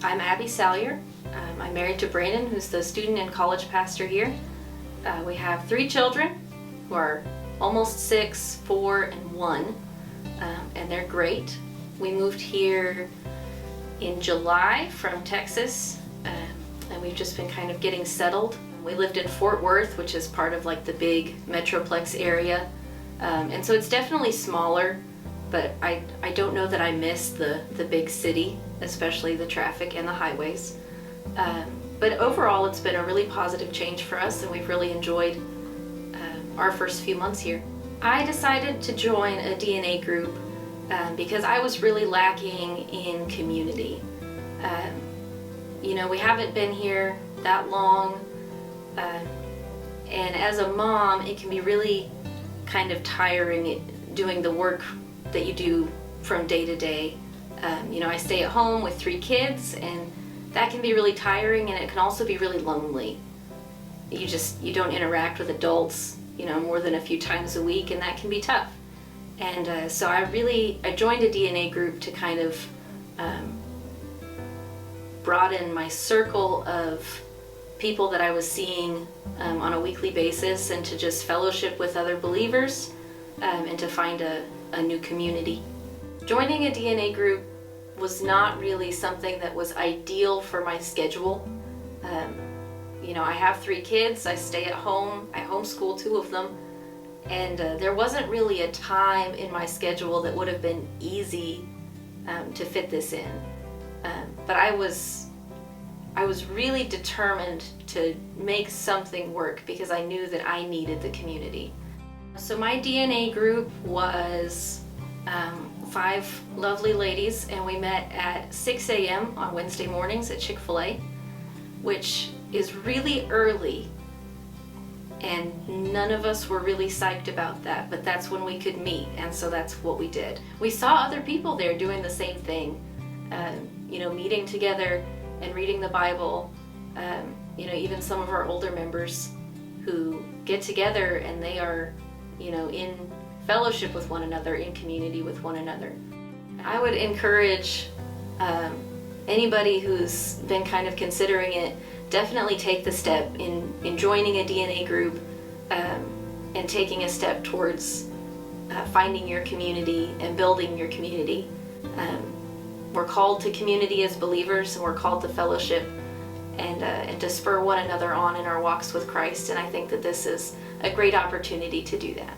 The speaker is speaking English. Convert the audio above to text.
I'm Abbey Salyer. I'm married to Brandon, who's the student and college pastor here. We have 3 children who are almost 6, 4, and 1, and they're great. We moved here in July from Texas, and we've just been kind of getting settled. We lived in Fort Worth, which is part of like the big Metroplex area, and so it's definitely smaller, but I don't know that I miss the big city, especially the traffic and the highways. But overall, it's been a really positive change for us, and we've really enjoyed our first few months here. I decided to join a DNA group because I was really lacking in community. We haven't been here that long, and as a mom, it can be really kind of tiring doing the work that you do from day to day. I stay at home with 3 kids, and that can be really tiring, and it can also be really lonely. You don't interact with adults, more than a few times a week, and that can be tough. And so I joined a DNA group to kind of broaden my circle of people that I was seeing on a weekly basis, and to just fellowship with other believers, and to find a new community. Joining a DNA group was not really something that was ideal for my schedule. I have 3 kids, I stay at home, I homeschool 2 of them, and there wasn't really a time in my schedule that would have been easy to fit this in. But I was really determined to make something work because I knew that I needed the community. So my DNA group was 5 lovely ladies, and we met at 6 a.m. on Wednesday mornings at Chick-fil-A, which is really early, and none of us were really psyched about that, but that's when we could meet, and so that's what we did. We saw other people there doing the same thing, meeting together and reading the Bible. Even some of our older members who get together and they are, in fellowship with one another, in community with one another. I would encourage anybody who's been kind of considering it, definitely take the step in joining a DNA group, and taking a step towards finding your community and building your community. We're called to community as believers, and we're called to fellowship and to spur one another on in our walks with Christ, and I think that this is a great opportunity to do that.